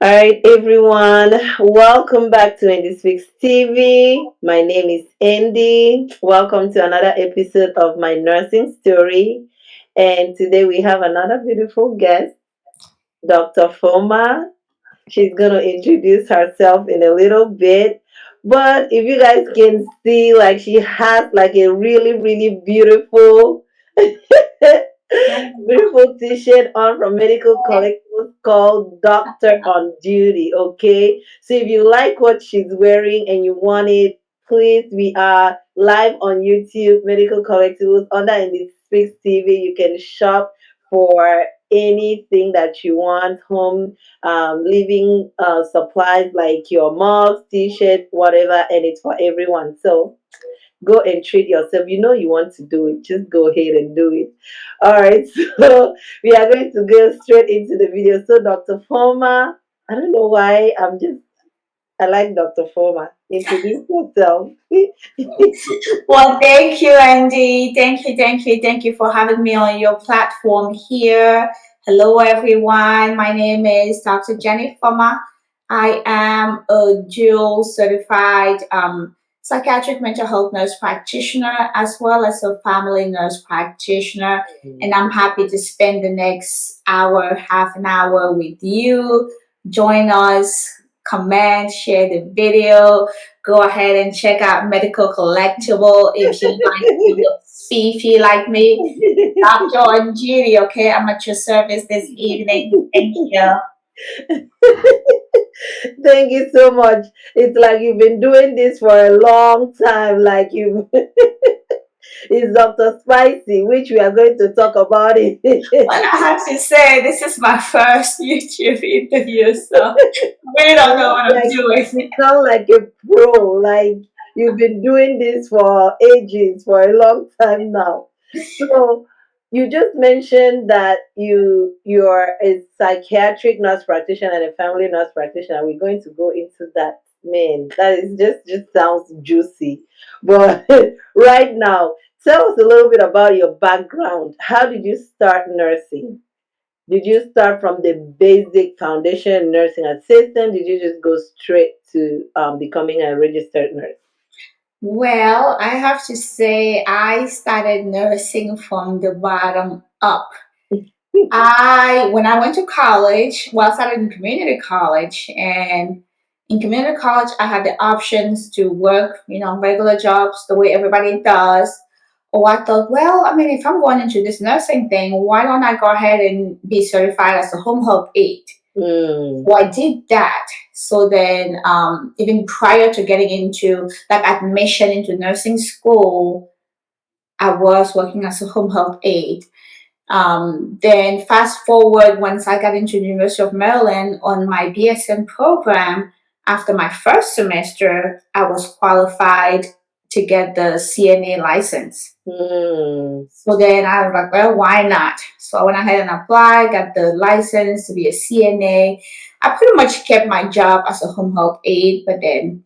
All right, everyone, welcome back to Andy Speaks TV. My name is Andy. Welcome to another episode of my nursing story. And today we have another beautiful guest, Dr. Foma. She's going to introduce herself in a little bit. But if you guys can see, like, she has like a really, really beautiful beautiful t-shirt on from Medical Collectibles called Doctor on Duty. Okay, so if you like what she's wearing and you want it, please, we are live on YouTube, Medical Collectibles under in the Speaks TV. You can shop for anything that you want, home living supplies like your mugs, t-shirt, whatever, and it's for everyone. So go and treat yourself. You know you want to do it. Just go ahead and do it. All right. So we are going to go straight into the video. So Dr. Foma, I don't know why I like Dr. Foma. Introduce yourself. Well, thank you, Andy. Thank you for having me on your platform here. Hello, everyone. My name is Dr. Jeanne Foma. I am a dual certified psychiatric mental health nurse practitioner as well as a family nurse practitioner. And I'm happy to spend the next hour, half an hour with you. Join us, comment, share the video. Go ahead and check out Medical Collectible if you like to look beefy like me. Doctor on duty, okay? I'm at your service this evening. Thank you. Thank you so much. It's like you've been doing this for a long time. Like you, it's Dr. Spicy, which we are going to talk about it. But I have to say, this is my first YouTube interview, so I really don't know what I'm Like doing. you sound like a pro. Like you've been doing this for ages, for a long time now. So you just mentioned that you're a psychiatric nurse practitioner and a family nurse practitioner. We're going to go into that. Man, that is just sounds juicy. But right now, tell us a little bit about your background. How did you start nursing? Did you start from the basic foundation nursing assistant? Did you just go straight to becoming a registered nurse? Well, I have to say, I started nursing from the bottom up. When I went to college, well, I started in community college, and in community college, I had the options to work, regular jobs the way everybody does. Or I thought, well, I mean, if I'm going into this nursing thing, why don't I go ahead and be certified as a home health aide? So I did that. So then, even prior to getting into like admission into nursing school, I was working as a home health aide. Then fast forward, once I got into the University of Maryland on my BSN program, after my first semester, I was qualified to get the CNA license. So then I was like, well, why not? So I went ahead and applied, got the license to be a CNA. I pretty much kept my job as a home health aide, but then,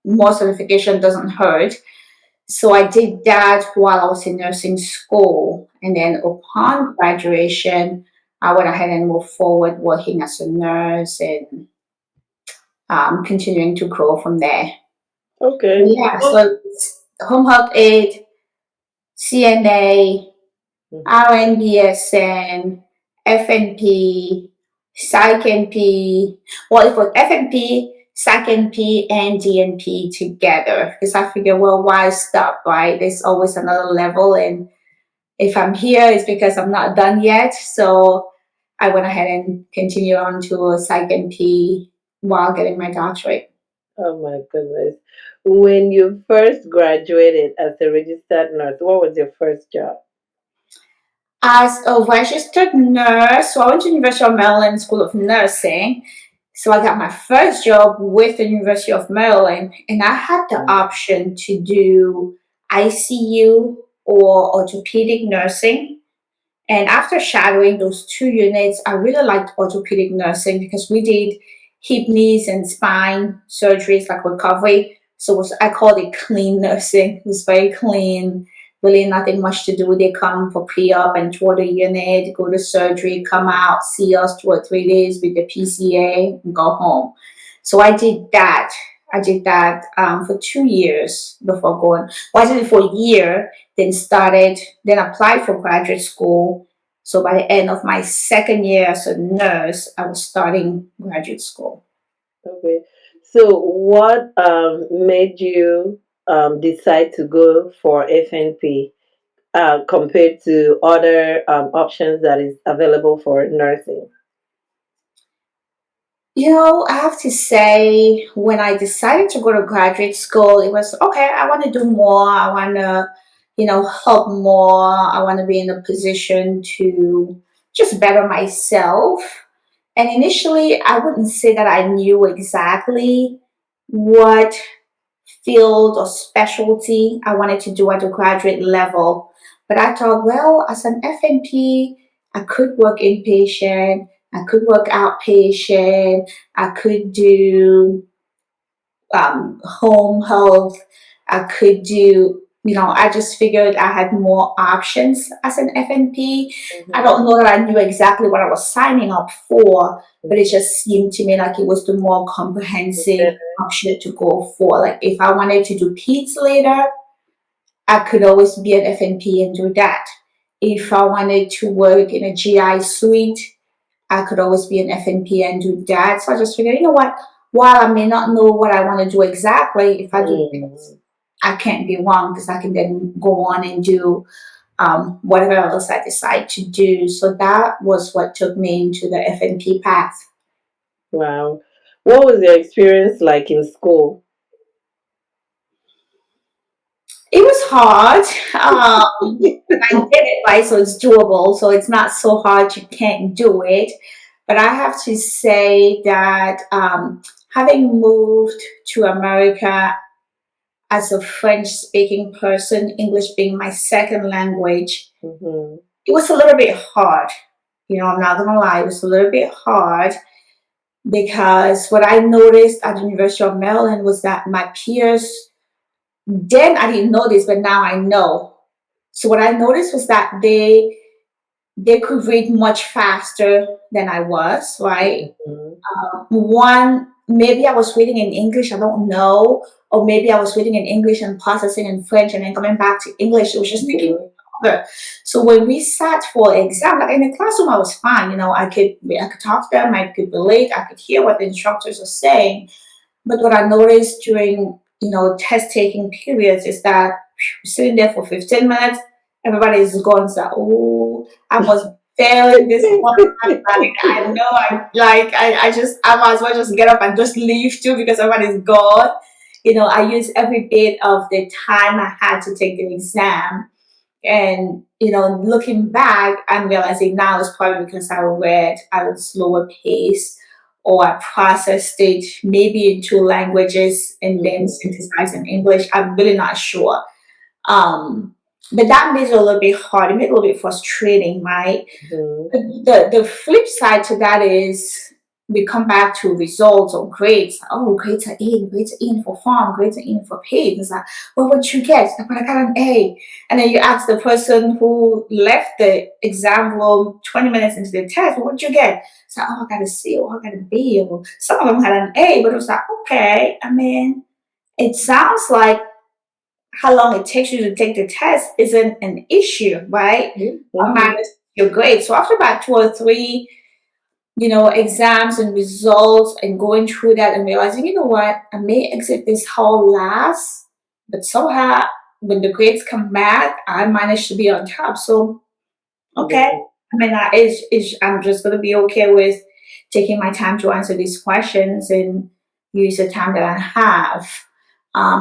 more certification doesn't hurt. So I did that while I was in nursing school. And then upon graduation, I went ahead and moved forward working as a nurse and continuing to grow from there. Okay. Yeah, so it's home health aide, CNA, RNBSN, FNP, Psych NP. Well, it was FNP, Psych NP, and DNP together. Because I figure, well, why stop, right? There's always another level. And if I'm here, it's because I'm not done yet. So I went ahead and continued on to a Psych NP while getting my doctorate. Oh my goodness. When you first graduated as a registered nurse, what was your first job? As a registered nurse, so I went to University of Maryland School of Nursing. So I got my first job with the University of Maryland, and I had the option to do ICU or orthopedic nursing. And after shadowing those two units, I really liked orthopedic nursing because we did hip, knees, and spine surgeries like recovery. So I called it clean nursing. It was very clean. really nothing much to do. They come for pre-op and tour the unit, go to surgery, come out, see us 2 or 3 days with the PCA, and go home. So I did that. I did that for 2 years before going. Well, I did it for a year, then applied for graduate school. So by the end of my second year as a nurse, I was starting graduate school. Okay. So, what made you decide to go for FNP compared to other options that is available for nursing? I have to say, when I decided to go to graduate school, it was okay. I want to do more. I want to, help more. I want to be in a position to just better myself. And initially, I wouldn't say that I knew exactly what field or specialty I wanted to do at the graduate level. But I thought, well, as an FNP, I could work inpatient, I could work outpatient, I could do home health, I could do, I just figured I had more options as an FNP. I Mm-hmm. don't know that I knew exactly what I was signing up for, but it just seemed to me like it was the more comprehensive option to go for. Like if I wanted to do peds later, I could always be an FNP and do that. If I wanted to work in a GI suite, I could always be an FNP and do that. So I just figured, you know what? While I may not know what I want to do exactly, if I do this, Mm. I can't be wrong because I can then go on and do whatever else I decide to do. So that was what took me into the FNP path. Wow. What was your experience like in school? It was hard. I did it right, so it's doable. So it's not so hard you can't do it. But I have to say that having moved to America as a French speaking person, English being my second language, Mm-hmm. it was a little bit hard. I'm not gonna lie, it was a little bit hard because what I noticed at the University of Maryland was that my peers, then I didn't know this, but now I know. So what I noticed was that they could read much faster than I was, right? Mm-hmm. One, maybe I was reading in English, I don't know, or maybe I was reading in English and processing in French and then coming back to English. It was just taking longer. So when we sat for exam, like in the classroom, I was fine. I could talk to them, I could relate, I could hear what the instructors are saying. But what I noticed during, test taking periods is that sitting there for 15 minutes, everybody's going, so, oh, I was failing this one. Like, I know, I might as well just get up and just leave too because everybody's gone. I used every bit of the time I had to take the exam. And, looking back, I'm realizing now it's probably because I read at a slower pace or I processed it maybe in two languages and then synthesized in English. I'm really not sure. Um, but that made it a little bit hard. It made it a little bit frustrating, right? Mm-hmm. The flip side to that is we come back to results or grades. Oh, grades are in for farm, grades are in for paid. It's like, well, what'd you get? Like, but I got an A. And then you ask the person who left the exam room 20 minutes into the test, well, what'd you get? It's like, oh, I got a C or I got a B. Or some of them had an A, but it was like, okay. I mean, it sounds like how long it takes you to take the test isn't an issue, right? Mm-hmm. Minus your grade. So after about 2 or 3, exams and results and going through that and realizing, you know what, I may exit this hall last, but somehow when the grades come back, I managed to be on top. So, okay. I mean, I'm just going to be okay with taking my time to answer these questions and use the time that I have.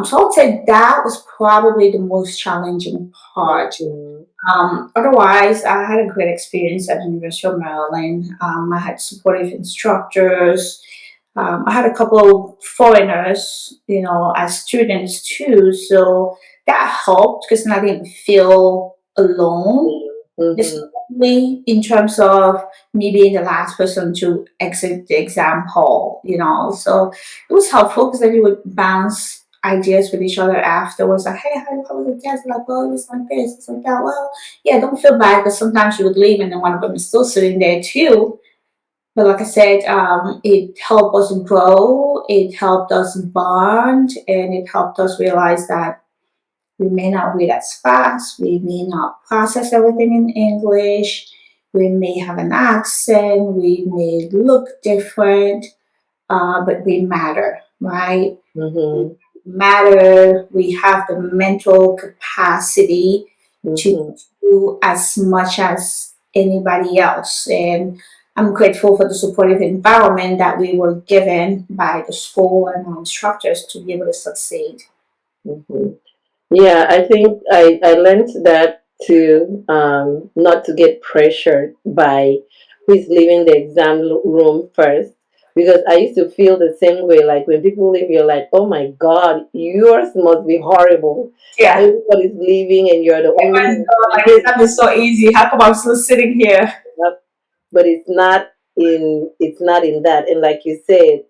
So I'd say that was probably the most challenging part. Mm-hmm. Otherwise, I had a great experience at the University of Maryland. I had supportive instructors. I had a couple of foreigners, as students too. So that helped because I didn't feel alone, Mm-hmm. especially in terms of me being the last person to exit the exam hall. So it was helpful because then you would bounce ideas with each other afterwards. Like, hey, how was the test? Like, well, it's like this, it's like that. Well, yeah, don't feel bad because sometimes you would leave and then one of them is still sitting there too. But like I said, it helped us grow, it helped us bond, and it helped us realize that we may not read as fast, we may not process everything in English, we may have an accent, we may look different, but we matter, right? Mm-hmm. Matter, we have the mental capacity to Mm-hmm. do as much as anybody else. And I'm grateful for the supportive environment that we were given by the school and our instructors to be able to succeed. Mm-hmm. Yeah, I think I learned that too, not to get pressured by who's leaving the exam room first. Because I used to feel the same way. Like when people leave, you're like, oh my God, yours must be horrible. Yeah. Everybody's leaving and you're the only Everyone's one. like, it's not so easy. How come I'm still sitting here? But it's not in that. And like you said,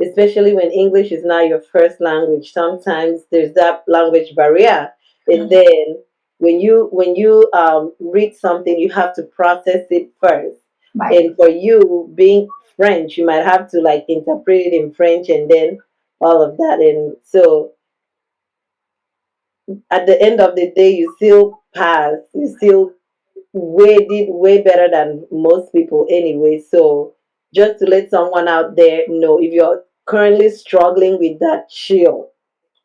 especially when English is not your first language, sometimes there's that language barrier. And Mhm. then when you read something, you have to process it first. Right. And for you being French, you might have to like interpret it in French and then all of that. And so at the end of the day, you still pass. You still did way better than most people anyway. So just to let someone out there know, if you're currently struggling with that, chill.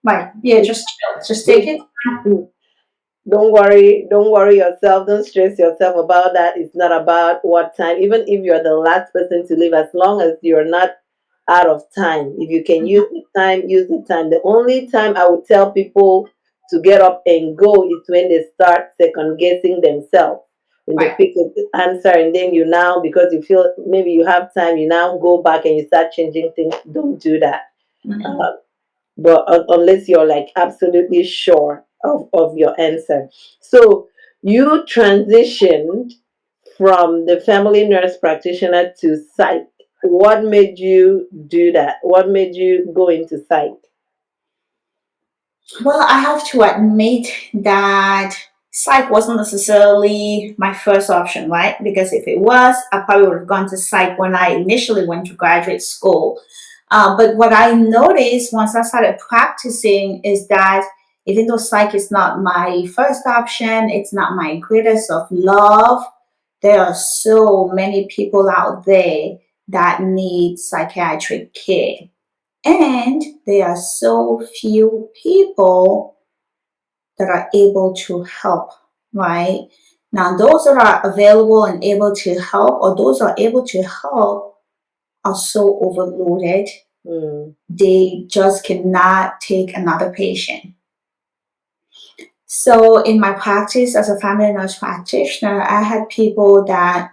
Right. Yeah, just chill. Just take Don't it. don't worry yourself. Don't stress yourself about that. It's not about what time. Even if you're the last person to leave, as long as you're not out of time. If you can use the time, use the time. The only time I would tell people to get up and go is when they start second guessing themselves. When they Right. pick up the answer and then you now, because you feel maybe you have time, you now go back and you start changing things. Don't do that. Mhm. Uh, but unless you're like absolutely sure of your answer. So you transitioned from the family nurse practitioner to psych. What made you do that? What made you go into psych? Well, I have to admit that psych wasn't necessarily my first option, right? Because if it was, I probably would have gone to psych when I initially went to graduate school. But what I noticed once I started practicing is that even though psych is not my first option, it's not my greatest of love, there are so many people out there that need psychiatric care. And there are so few people that are able to help, right? Now, those that are available and able to help, or those that are able to help, are so overloaded. Mm, They just cannot take another patient. So, in my practice as a family nurse practitioner, I had people that,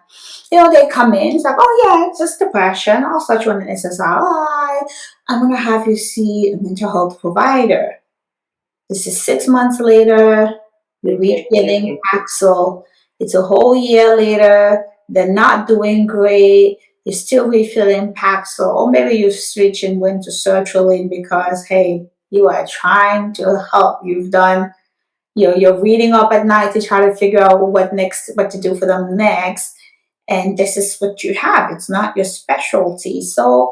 they come in, it's like, oh, yeah, it's just depression. I'll start you on an SSRI. I'm going to have you see a mental health provider. This is 6 months later, you're they can't do refilling it. Paxil. It's a whole year later, they're not doing great. You're still refilling Paxil. Or maybe you switch and went to sertraline because, hey, you are trying to help. You've done, you're reading up at night to try to figure out what to do for them next. And this is what you have. It's not your specialty. So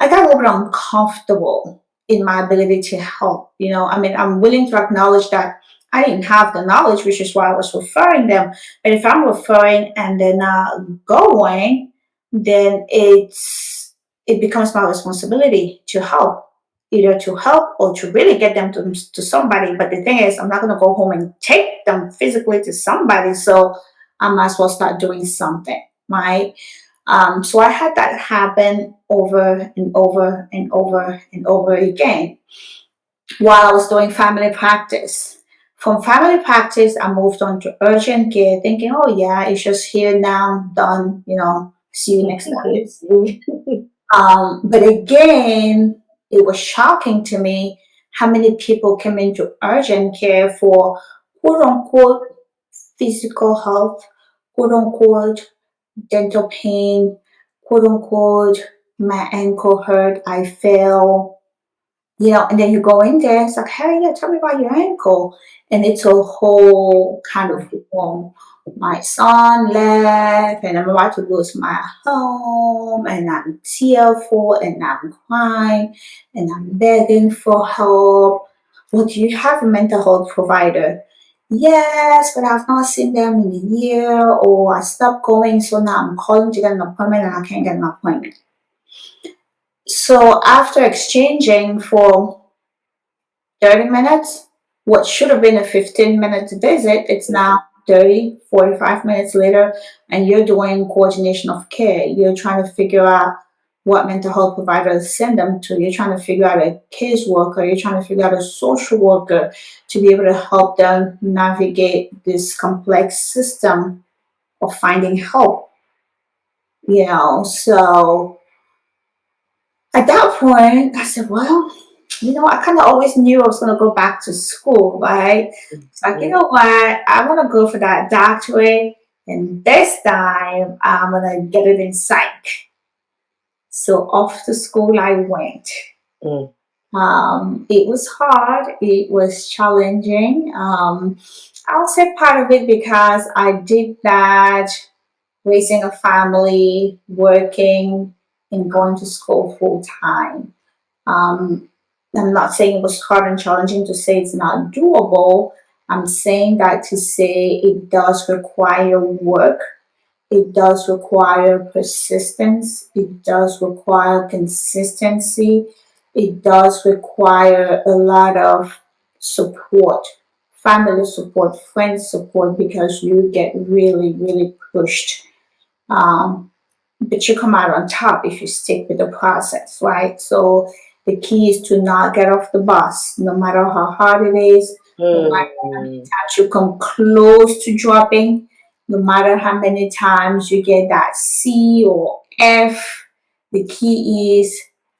I got a little bit uncomfortable in my ability to help. I mean, I'm willing to acknowledge that I didn't have the knowledge, which is why I was referring them. But if I'm referring and they're not going, then it becomes my responsibility to help, either to help or to really get them to somebody. But the thing is, I'm not going to go home and take them physically to somebody. So I might as well start doing something, right? So I had that happen over and over and over and over again while I was doing family practice. From family practice, I moved on to urgent care, thinking, oh, yeah, it's just here now, done, see you next month. But again, it was shocking to me how many people came into urgent care for quote unquote physical health, quote unquote dental pain, quote unquote, my ankle hurt, I fell. And then you go in there, it's like, hey, yeah, tell me about your ankle. And it's a whole kind of my son left, and I'm about to lose my home, and I'm tearful, and I'm crying, and I'm begging for help. Well, do you have a mental health provider? Yes, but I've not seen them in a year, or I stopped going, so now I'm calling to get an appointment, and I can't get an appointment. So after exchanging for 30 minutes, what should have been a 15-minute visit, it's now 30, 45 minutes later, and you're doing coordination of care. You're trying to figure out what mental health provider to send them to. You're trying to figure out a caseworker. You're trying to figure out a social worker to be able to help them navigate this complex system of finding help. So at that point, I said, well, I kind of always knew I was going to go back to school, right? So, like, you know what? I want to go for that doctorate, and this time I'm going to get it in psych. So, off to school I went. Mm. It was hard, it was challenging. I'll say part of it because I did that raising a family, working, and going to school full time. Um, I'm not saying it was hard and challenging to say it's not doable. I'm saying that to say it does require work. It does require persistence. It does require consistency. It does require a lot of support, family support, friend support, because you get really, really pushed. Um, but you come out on top if you stick with the process, right? So the key is to not get off the bus, no matter how hard it is, no matter how many Mm. times you come close to dropping, no matter how many times you get that C or F. The key is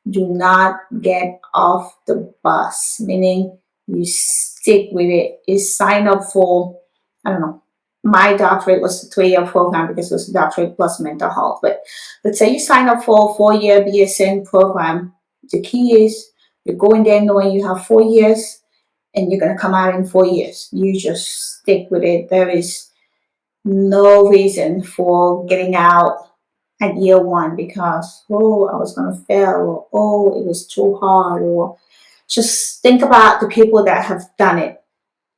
do not get off the bus, meaning you stick with it. You sign up for, I don't know, my doctorate was a 3-year program because it was a doctorate plus mental health. But let's say you sign up for a 4-year BSN program. The key is you're going there knowing you have 4 years and you're going to come out in 4 years. You just stick with it. There is no reason for getting out at year one because, oh, I was going to fail, or oh, it was too hard, or just think about the people that have done it.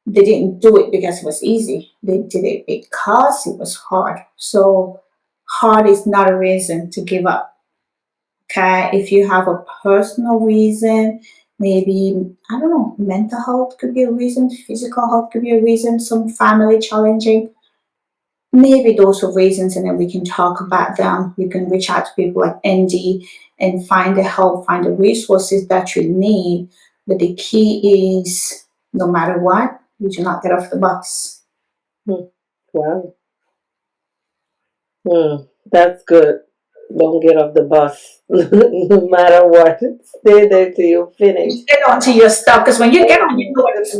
They didn't do it because it was easy. They did it because it was hard. So hard is not a reason to give up. Okay, if you have a personal reason, maybe, I don't know, mental health could be a reason, physical health could be a reason, some family challenging, maybe those are reasons, and then we can talk about them. You can reach out to people like ND and find the help, find the resources that you need. But the key is no matter what, you do not get off the bus. Wow. That's good. Don't get off the bus, no matter what. Stay there till you finish. You get onto your stuff because when you get on, you know what it's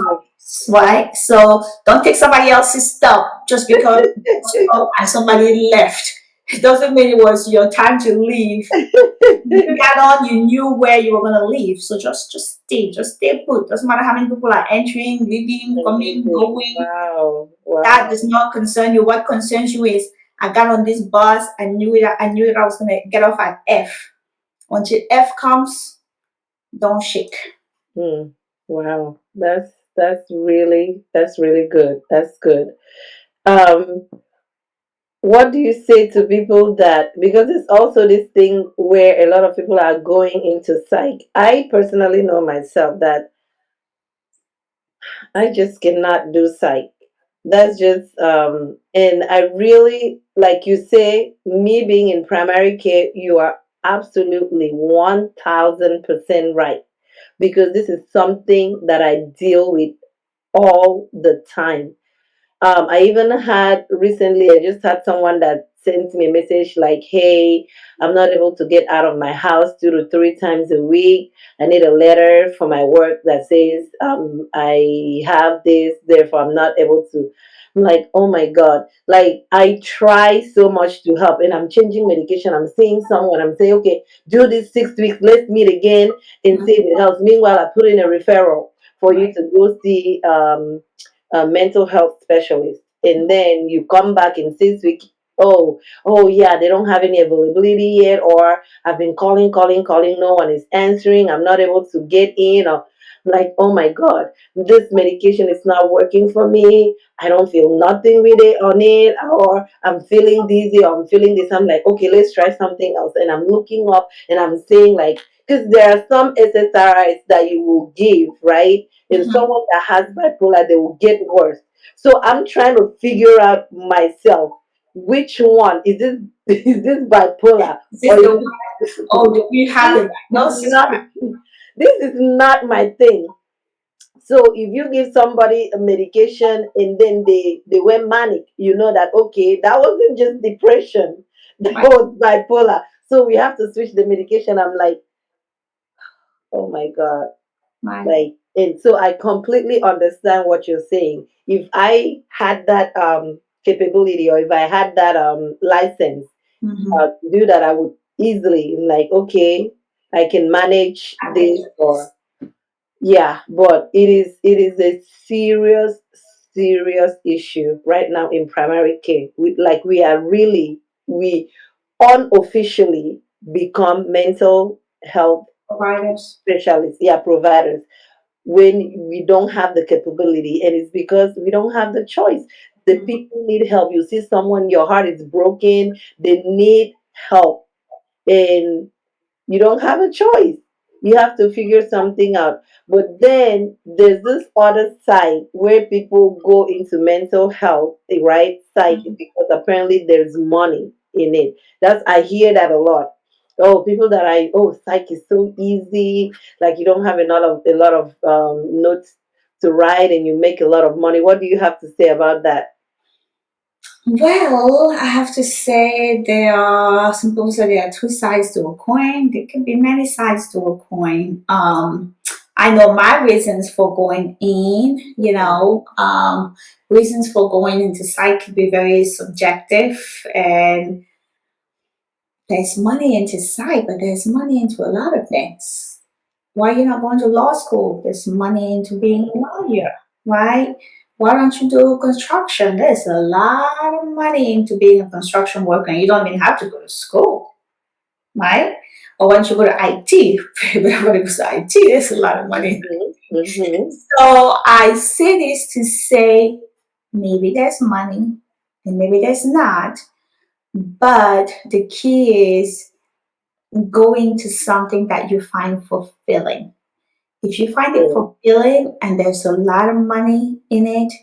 right? So don't take somebody else's stuff just because and somebody left. It doesn't mean it was your time to leave. You got on, you knew where you were gonna leave. So just stay put. Doesn't matter how many people are entering, leaving, coming, going. Wow. That Wow. does not concern you. What concerns you is I got on this bus, I knew that I was gonna get off at F. Until F comes, don't shake. Hmm. Wow. That's really good. That's good. Um, what do you say to people that, because it's also this thing where a lot of people are going into psych. I personally know myself that I just cannot do psych. That's just and I really, like you say, me being in primary care, you are absolutely 1000% right. Because this is something that I deal with all the time. I even had recently, I just had someone that sent me a message like, hey, I'm not able to get out of my house 2 to 3 times a week. I need a letter for my work that says I have this, therefore I'm not able to. I'm like, oh my God. Like, I try so much to help, and I'm changing medication. I'm seeing someone, I'm saying, okay, do this 6 weeks, let's meet again and see if it helps. Meanwhile, I put in a referral for you Right. to go see a mental health specialist, and then you come back in 6 weeks. Oh yeah, they don't have any availability yet, or I've been calling, no one is answering, I'm not able to get in, or like, oh my God, this medication is not working for me, I don't feel nothing with it on it, or I'm feeling dizzy, or I'm feeling this. I'm like, okay, let's try something else, and I'm looking up and I'm saying like, because there are some SSRIs that you will give, right? And Mhm. someone that has bipolar, they will get worse. So I'm trying to figure out myself, which one is this? Is this bipolar, Is or this is the one? this Oh, do you have this the is diagnosis not, right? this is not my thing. So if you give somebody a medication and then they went manic, you know that, okay, that wasn't just depression, that Right. was bipolar. So we have to switch the medication. I'm like, oh my God. Right. Like, and so I completely understand what you're saying. If I had that capability, or if I had that license Mm-hmm. to do that, I would easily, like, okay, I can manage I can this, do or this. yeah. But it is a serious issue right now in primary care. We are really, we unofficially become mental health Providers. specialists, yeah, providers, when we don't have the capability, and it's because we don't have the choice. The Mhm. people need help. You see someone, your heart is broken, they need help, and you don't have a choice. You have to figure something out. But then there's this other side where people go into mental health, right? Psych, Mhm. because apparently there's money in it. I hear that a lot. Oh, people that psych is so easy. Like, you don't have a lot of notes to write, and you make a lot of money. What do you have to say about that? Well, I have to say there are some people say there are two sides to a coin. There can be many sides to a coin. I know my reasons for going in, reasons for going into psych can be very subjective, and there's money into psych, but there's money into a lot of things. Why you're not going to law school? There's money into being a lawyer, right? Why don't you do construction? There's a lot of money into being a construction worker, and you don't even have to go to school, right? Or once you go to IT, everybody goes to IT, there's a lot of money. Mm-hmm. Mm-hmm. So I say this to say maybe there's money and maybe there's not, but the key is going to something that you find fulfilling. If you find it fulfilling and there's a lot of money in it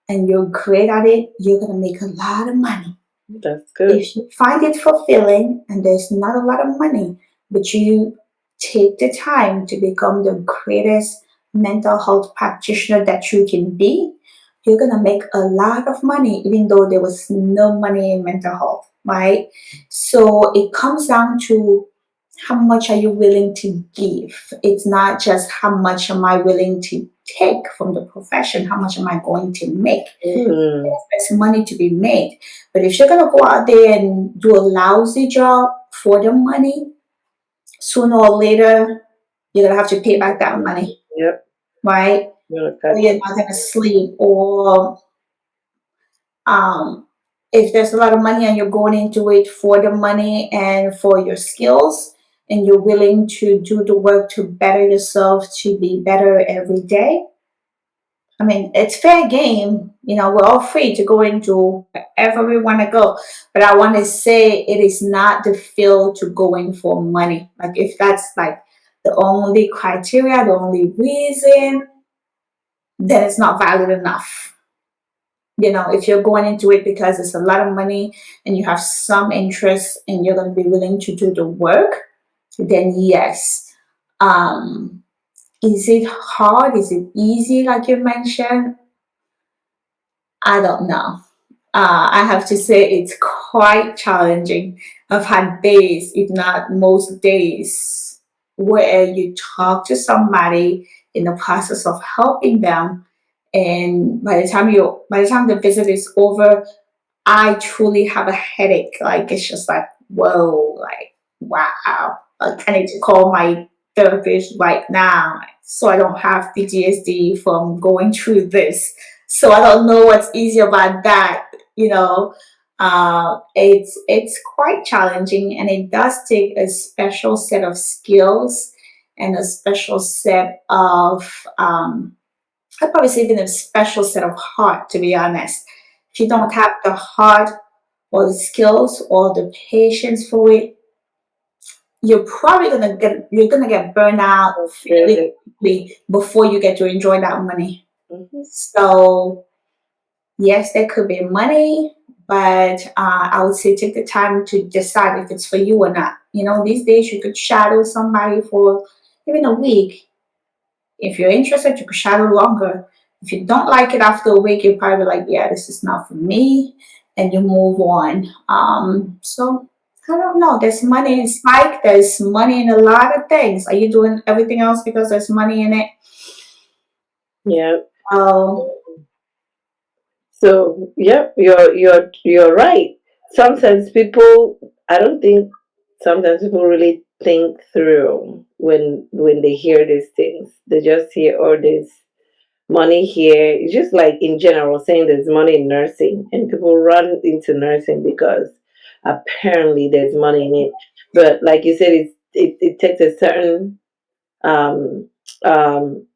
and you're great at it, you're going to make a lot of money. That's good. If you find it fulfilling and there's not a lot of money, but you take the time to become the greatest mental health practitioner that you can be, you're going to make a lot of money, even though there was no money in mental health, right? So it comes down to how much are you willing to give? It's not just how much am I willing to take from the profession, how much am I going to make? Mm. There's money to be made. But if you're going to go out there and do a lousy job for the money, sooner or later, you're going to have to pay back that money, Yep. right? You're gonna Or catch you're it. not going to sleep. Or um, if there's a lot of money and you're going into it for the money and for your skills, and you're willing to do the work to better yourself, to be better every day, I mean, it's fair game. We're all free to go into wherever we want to go. But I want to say it is not the field to go in for money. Like, if that's like the only criteria, the only reason, then it's not valid enough. If you're going into it because it's a lot of money and you have some interest and you're going to be willing to do the work, then yes. Um, – is it hard? Is it easy, like you mentioned? I don't know. I have to say it's quite challenging. I've had days, if not most days, where you talk to somebody in the process of helping them, and by the time the visit is over, I truly have a headache. Like it's just like, whoa, like wow. Like, I need to call my therapist right now so I don't have PTSD from going through this. So I don't know what's easy about that. You know, it's quite challenging, and it does take a special set of skills and a special set of I'd probably say even a special set of heart, to be honest. If you don't have the heart or the skills or the patience for it, you're gonna get burned out fairly Really. quickly before you get to enjoy that money. Mhm. So yes, there could be money, but I would say take the time to decide if it's for you or not. You know, these days you could shadow somebody for even a week. If you're interested, you could shadow longer. If you don't like it after a week, you're probably like, yeah, this is not for me, and you move on. So I don't know. There's money in Spike. There's money in a lot of things. Are you doing everything else because there's money in it? Yeah. Oh, So, yep, you're right. Sometimes people, I don't think sometimes people really think through when they hear these things. They just hear all this money here. It's just like in general saying there's money in nursing, and people run into nursing because apparently there's money in it. But like you said, it takes a certain um,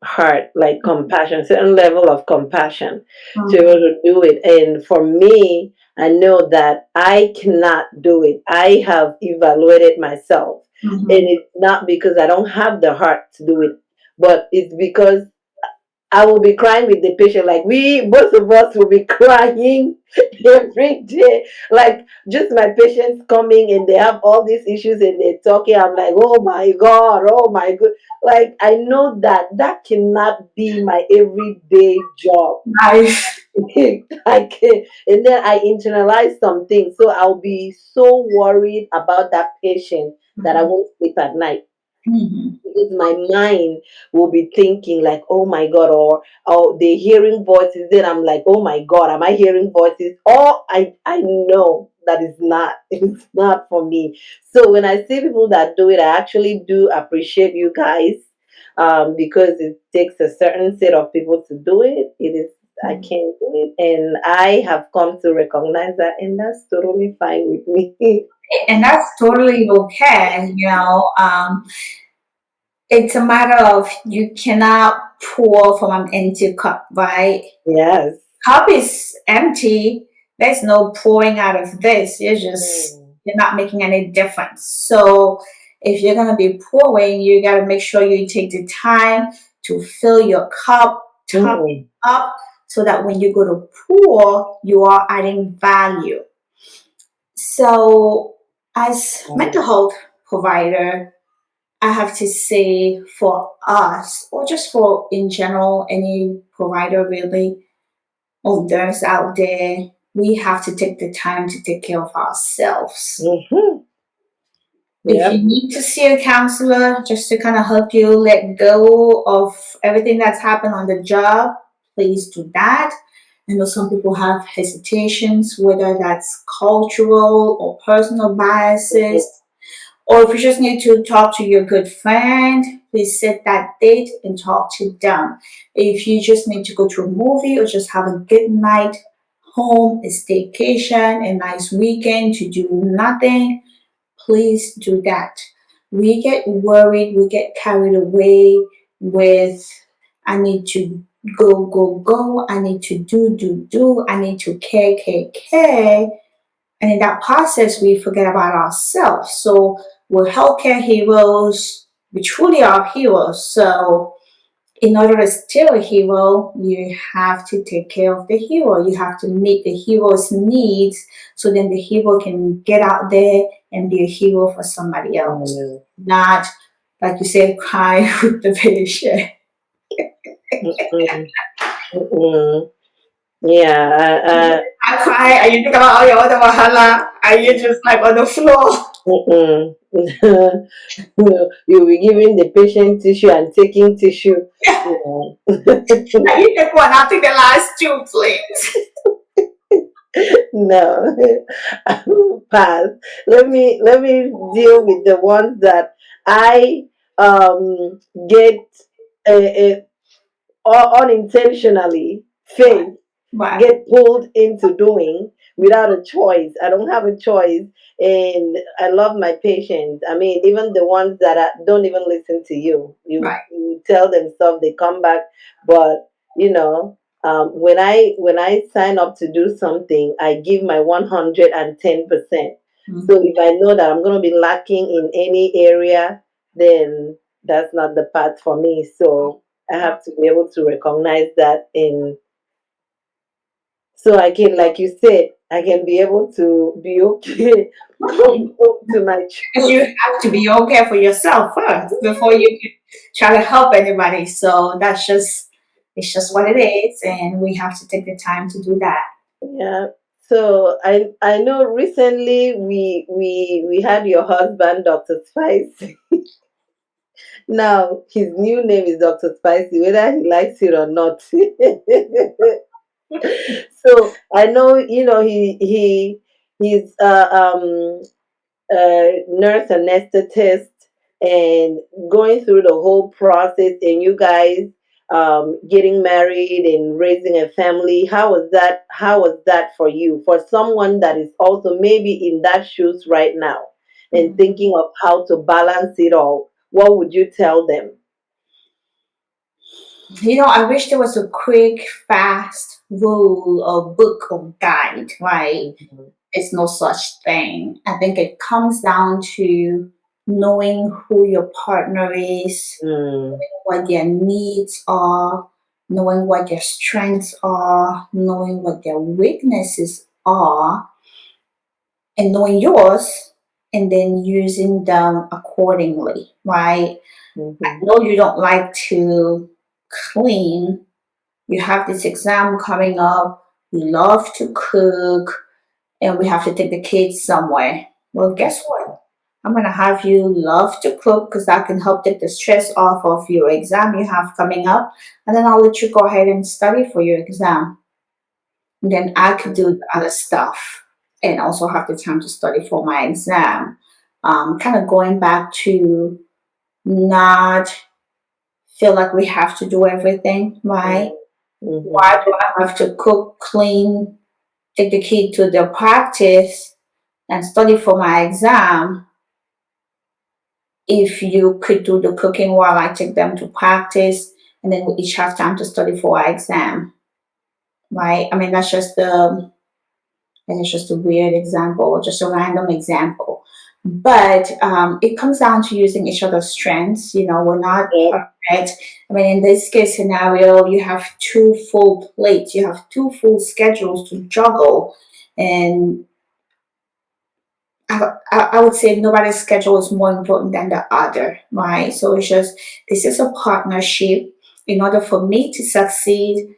heart, like compassion, certain level of compassion to be able mhm, to do it. And for me, I know that I cannot do it. I have evaluated myself, and mhm. it's not because I don't have the heart to do it, but it's because I will be crying with the patient. Like we, both of us will be crying every day. Like just my patients coming and they have all these issues and they're talking. I'm like, oh my God, oh my God. Like I know that that cannot be my everyday job. Nice. I can, and then I internalize some things. So I'll be so worried about that patient that I Mhm, won't sleep at night mhm. because my mind will be thinking like, oh my God, or they're hearing voices. Then I'm like, oh my God, am I hearing voices? Or I know that is not it's not for me. So when I see people that do it, I actually do appreciate you guys, because it takes a certain set of people to do it. It is I can't do it, and I have come to recognize that, and that's totally fine with me. And that's totally okay. It's a matter of you cannot pour from an empty cup, right? Yes. Cup is empty. There's no pouring out of this. Mm. You're not making any difference. So if you're gonna be pouring, you gotta make sure you take the time to fill your cup, top it Mm. up, so that when you go to pour, you are adding value. So as mental health provider, I have to say for us, or just for in general, any provider really, or nurse out there, we have to take the time to take care of ourselves. Mm-hmm. If you Yep. need to see a counselor just to kind of help you let go of everything that's happened on the job, please do that. I know some people have hesitations, whether that's cultural or personal biases, or if you just need to talk to your good friend, please set that date and talk to them. If you just need to go to a movie or just have a good night home, a staycation, a nice weekend to do nothing, please do that. We get worried, we get carried away with, I need to go, go, go, I need to do, do, do, I need to care, care, care. And in that process, we forget about ourselves. So we're healthcare heroes. We truly are heroes. So in order to still a hero, you have to take care of the hero. You have to meet the hero's needs so then the hero can get out there and be a hero for somebody else. Mm. Not, like you said, cry with the patient. Mm-mm. Mm-mm. Yeah. I cry, and you think about all your other wahala, and you just like on the floor. Mm-mm. You'll be giving the patient tissue and taking tissue. Yeah. And you take one, I'll take the last two, please. No, pass. Let me deal with the ones that I get uh, unintentionally Right, face, right, get pulled into doing without a choice. I don't have a choice, and I love my patients. I mean, even the ones that don't even listen to you. You right. you tell them stuff, they come back, but you know. When I sign up to do something, I give my 110%. So Mhm. if I know that I'm going to be lacking in any area, then that's not the path for me. So I have to be able to recognize that in so I can, like you said, I can be able to be okay going home to my Because you have to be okay for yourself first before you can try to help anybody. So it's just what it is, and we have to take the time to do that. yeah. So I know recently we had your husband, Dr. Spice. Now his new name is Dr. Spicy, whether he likes it or not. So I know, he's nurse anesthetist and going through the whole process, and you guys getting married and raising a family. How was that for you, for someone that is also maybe in that shoes right now and Mhm. thinking of how to balance it all? What would you tell them? I wish there was a quick, fast rule or book or guide, right? Mhm. It's no such thing. I think it comes down to knowing who your partner is, Mm, what their needs are, knowing what their strengths are, knowing what their weaknesses are, and knowing yours, and then using them accordingly, right? I mhm, know you don't like to clean. You have this exam coming up. You love to cook, and we have to take the kids somewhere. Well, guess what? I'm going to have you love to cook because that can help take the stress off of your exam you have coming up. And then I'll let you go ahead and study for your exam. And then I could do the other stuff and also have the time to study for my exam. Kind of going back to not feel like we have to do everything, right? mm, mhm, Why do I have to cook, clean, take the kid to the practice and study for my exam if you could do the cooking while I take them to practice and then we each have time to study for our exam, right? I mean, and it's just a weird example, just a random example. But it comes down to using each other's strengths. We're not yep, perfect. I mean, in this case scenario, you have two full plates, you have two full schedules to juggle. And I would say nobody's schedule is more important than the other, right? So it's just, this is a partnership. In order for me to succeed,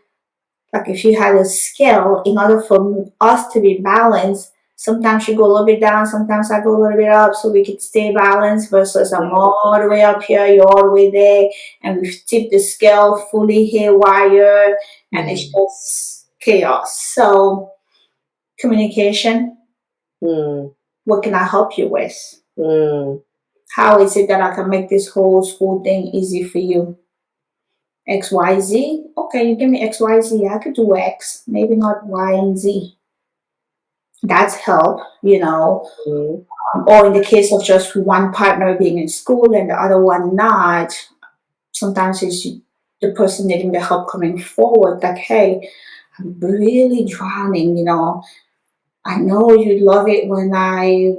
like if you had a scale, in order for us to be balanced, sometimes you go a little bit down, sometimes I go a little bit up, so we could stay balanced. Versus I'm yep, all the way up here, you're all the way there, and we've tipped the scale fully haywire, and it's mm, just chaos. So communication. mm, What can I help you with? mm, How is it that I can make this whole school thing easy for you? XYZ? Okay, you give me XYZ. I could do X, maybe not Y and Z. That's help, mm, Or in the case of just one partner being in school and the other one not, sometimes it's the person needing the help coming forward, like, hey, I'm really drowning. I know you love it when I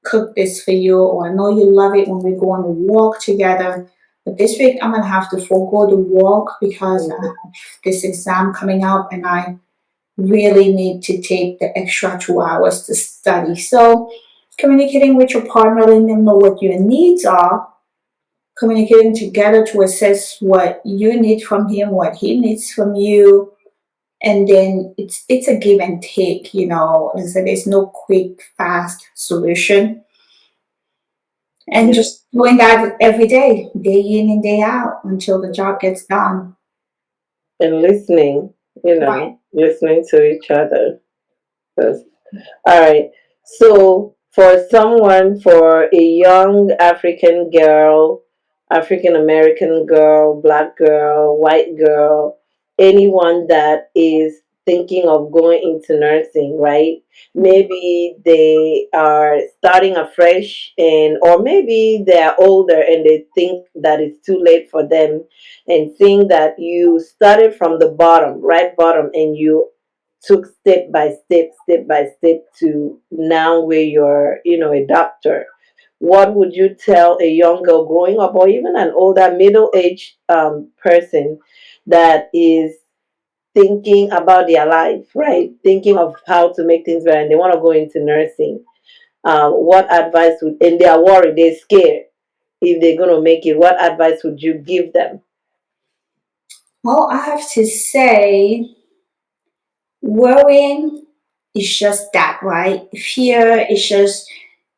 cook this for you, or I know you love it when we go on a walk together. But this week I'm gonna have to forego the walk because I have mm, this exam coming up and I really need to take the extra 2 hours to study. So communicating with your partner, letting them know what your needs are, communicating together to assess what you need from him, what he needs from you, and then it's a give and take, you know. So there's no quick, fast solution. And Yeah. just doing that every day in and day out until the job gets done. And listening, Right. listening to each other. 'Cause all right. So, for a young African girl, African American girl, black girl, white girl, anyone that is thinking of going into nursing, right? Maybe they are starting afresh, or maybe they're older and they think that it's too late for them, and seeing that you started from the bottom, right bottom, and you took step by step to now where you're, a doctor. What would you tell a young girl growing up, or even an older middle-aged person that is thinking about their life, right? Thinking of how to make things better, and they want to go into nursing. What advice would, and they are worried, they're scared if they're going to make it. What advice would you give them? Well, I have to say, worrying is just that, right? Fear is just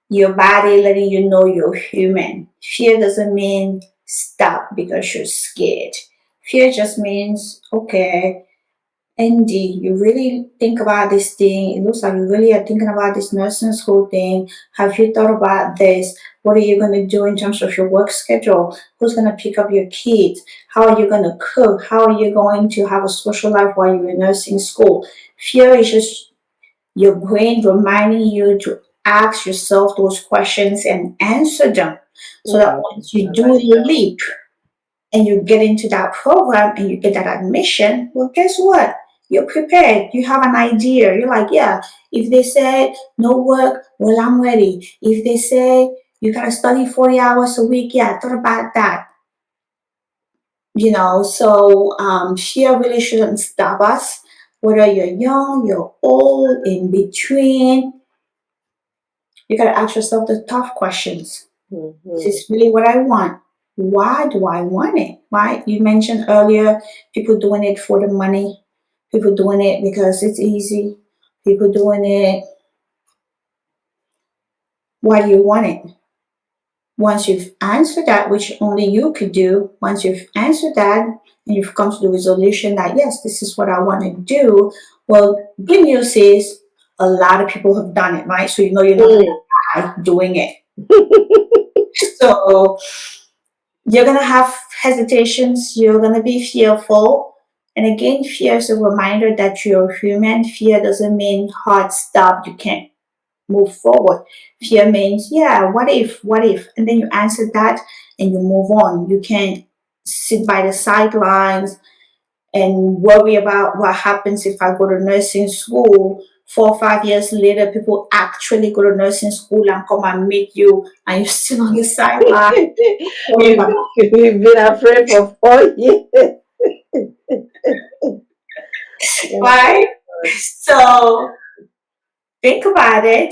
your body letting you know you're human. Fear doesn't mean stop because you're scared. Fear just means, okay, Andy, you really think about this thing. It looks like you really are thinking about this nursing school thing. Have you thought about this? What are you going to do in terms of your work schedule? Who's going to pick up your kids? How are you going to cook? How are you going to have a social life while you're in nursing school? Fear is just your brain reminding you to ask yourself those questions and answer them so that Mhm. once you I do like that. leap and you get into that program and you get that admission, well, guess what? You're prepared. You have an idea. You're like, yeah, if they say no work, well, I'm ready. If they say you gotta study 40 hours a week, yeah, I thought about that. You know, so fear really shouldn't stop us. Whether you're young, you're old, in between, you gotta ask yourself the tough questions. Is Mhm. this really what I want? Why do I want it? Right? You mentioned earlier people doing it for the money, people doing it because it's easy, people doing it. Why do you want it? Once you've answered that, which only you could do, once you've answered that and you've come to the resolution that yes, this is what I want to do, well, good news is a lot of people have done it, right? So you know you're not going Mm. to die doing it. So you're going to have hesitations, you're going to be fearful. And again, fear is a reminder that you're human. Fear doesn't mean hard stop, you can't move forward. Fear means, yeah, what if? And then you answer that and you move on. You can't sit by the sidelines and worry about what happens if I go to nursing school. 4 or 5 years later, people actually go to nursing school and come and meet you, and you're still on the sideline. You've been afraid for 4 years. Oh my Right? God. So think about it,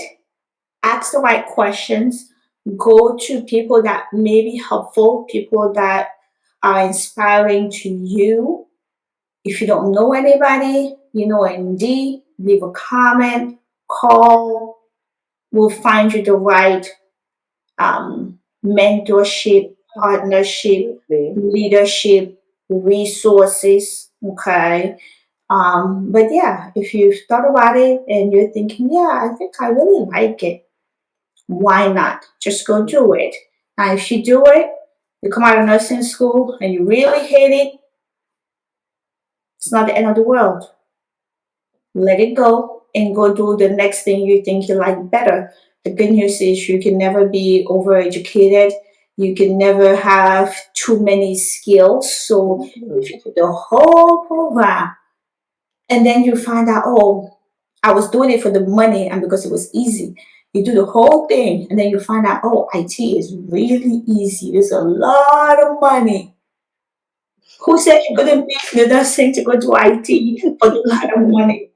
ask the right questions, go to people that may be helpful, people that are inspiring to you. If you don't know anybody, you know ND, leave a comment, call, we'll find you the right mentorship, partnership, Absolutely. leadership, resources. Okay. But yeah, if you've thought about it and you're thinking, yeah, I think I really like it, why not? Just go do it. Now, if you do it, you come out of nursing school and you really hate it, it's not the end of the world. Let it go and go do the next thing you think you like better. The good news is you can never be overeducated. You can never have too many skills. So if Mhm. you do the whole program and then you find out, oh, I was doing it for the money and because it was easy. You do the whole thing and then you find out, oh, IT is really easy. There's a lot of money. Who said you couldn't be the nursing to go to IT for a lot of money?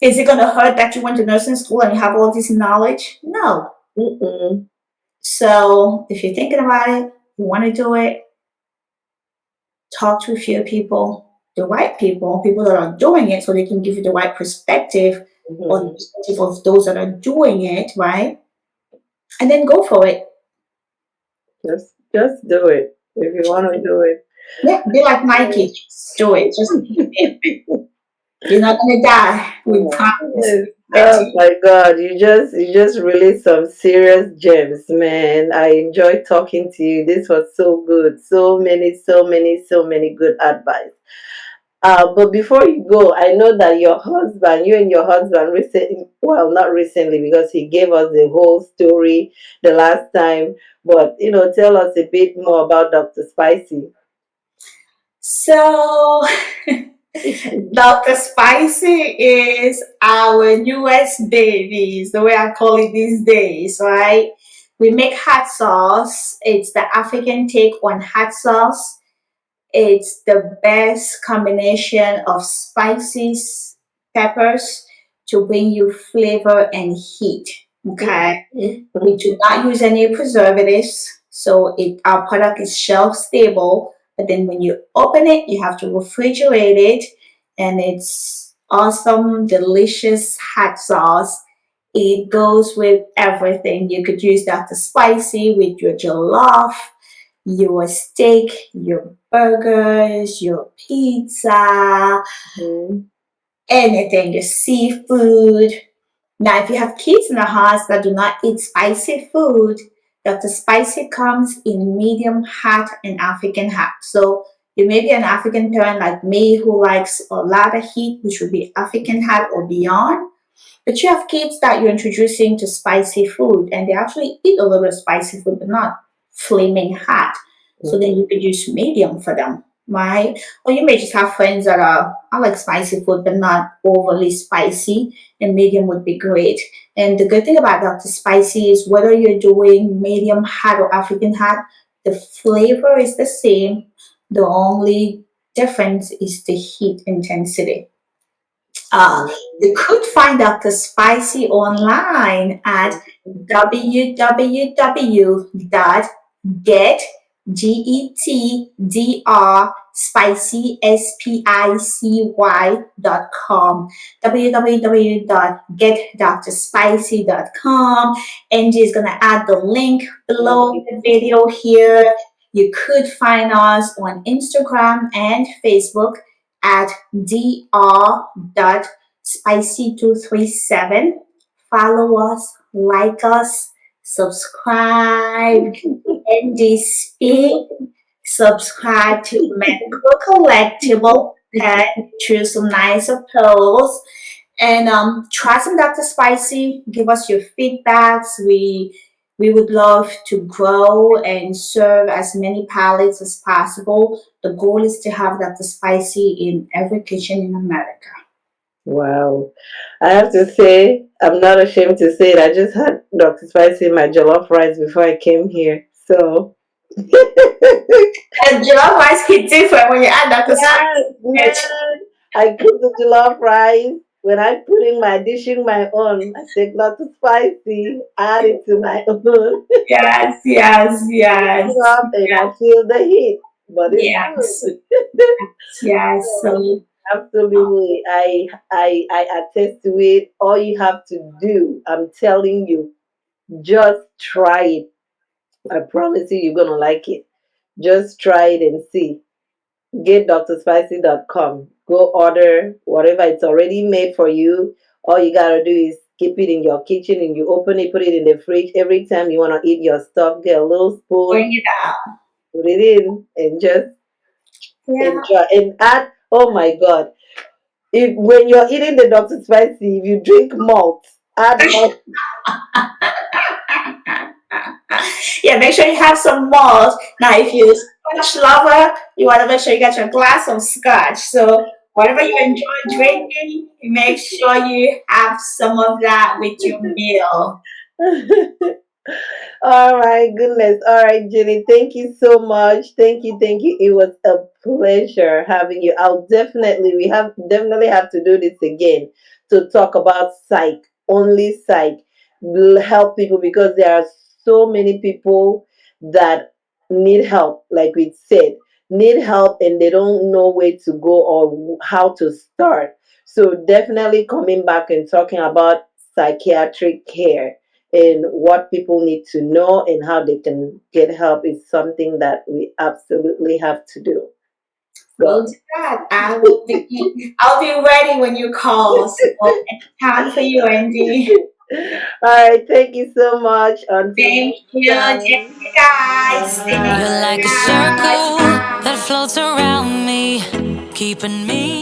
Is it going to hurt that you went to nursing school and you have all this knowledge? No. Mm-mm. So if you're thinking about it, you want to do it, talk to a few people. the right people that are doing it, so they can give you the right perspective or the Mhm. perspective of those that are doing it, right? And then go for it. Just do it if you want to do it. Yeah, be like Nike. Just do it. Just keep it. You're not gonna die. We promise. Yes. Oh my God, you just released some serious gems, man. I enjoyed talking to you. This was so good. So many good advice. But before you go, I know that you and your husband recently, well, not recently because he gave us the whole story the last time, but tell us a bit more about Dr. Spicy. So Dr. Spicy is our newest baby, is the way I call it these days, right? We make hot sauce. It's the African take on hot sauce. It's the best combination of spices, peppers to bring you flavor and heat. Okay. We do not use any preservatives, so our product is shelf stable. But then when you open it, you have to refrigerate it, and it's awesome, delicious hot sauce. It goes with everything. You could use that to spicy with your jollof, your steak, your burgers, your pizza, Mhm. anything, your seafood. Now, if you have kids in the house that do not eat spicy food, Dr. Spicy comes in medium hot and African hot. So you may be an African parent like me who likes a lot of heat, which would be African hot or beyond. But you have kids that you're introducing to spicy food, and they actually eat a little bit of spicy food, but not flaming hot. So then you could use medium for them, right? Or you may just have friends that I like spicy food, but not overly spicy, and medium would be great. And the good thing about Dr. Spicy is whether you're doing medium hot or African hot, the flavor is the same. The only difference is the heat intensity. Uh, you could find Dr. Spicy online at www.getdrspicy.com, www.getdrspicy.com. Angie is going to add the link below the video here. You could find us on Instagram and Facebook at dr.spicy237. Follow us, like us, subscribe, and speak. Subscribe to Medical Collectible and choose some nice pills. And try some Dr. Spicy. Give us your feedbacks. We would love to grow and serve as many palettes as possible. The goal is to have Dr. Spicy in every kitchen in America. Wow. I have to say, I'm not ashamed to say it. I just had Dr. Spicy in my jollof rice before I came here. So, And jollof rice hit different when you add Dr. Spicy. yes, yes. I cook the jollof rice. When I put in my dishing my own, I take Dr. Spicy, add it to my own, Yes, yes, yes, up, and I feel the heat. But it's yes, good. yes. So Absolutely. I attest to it. All you have to do, I'm telling you, just try it. I promise you, you're gonna like it. Just try it and see. Get drspicy.com. Go order whatever it's already made for you. All you gotta do is keep it in your kitchen and you open it, put it in the fridge. Every time you wanna eat your stuff, get a little spoon, bring it out. put it in, and just Yeah. enjoy. And add, oh my God, if when you're eating the Dr. Spicy, if you drink malt, add malt. Yeah, make sure you have some malt. Now, if you're a scotch lover, you want to make sure you get your glass of scotch. So, whatever you enjoy drinking, make sure you have some of that with your meal. All right, goodness. All right, Jenny, thank you so much. Thank you, thank you. It was a pleasure having you. We definitely have to do this again to talk about psych, only psych, will help people because there are so many people that need help, like we said. need help and they don't know where to go or how to start. So definitely coming back and talking about psychiatric care and what people need to know and how they can get help is something that we absolutely have to do. We'll So do that. I'll be ready when you call. So it's time for you, Andy. all right, thank you so much. Until Thank next you. Thank time. you guys. See you next Bye. You're like a time. circle that floats around me, keeping me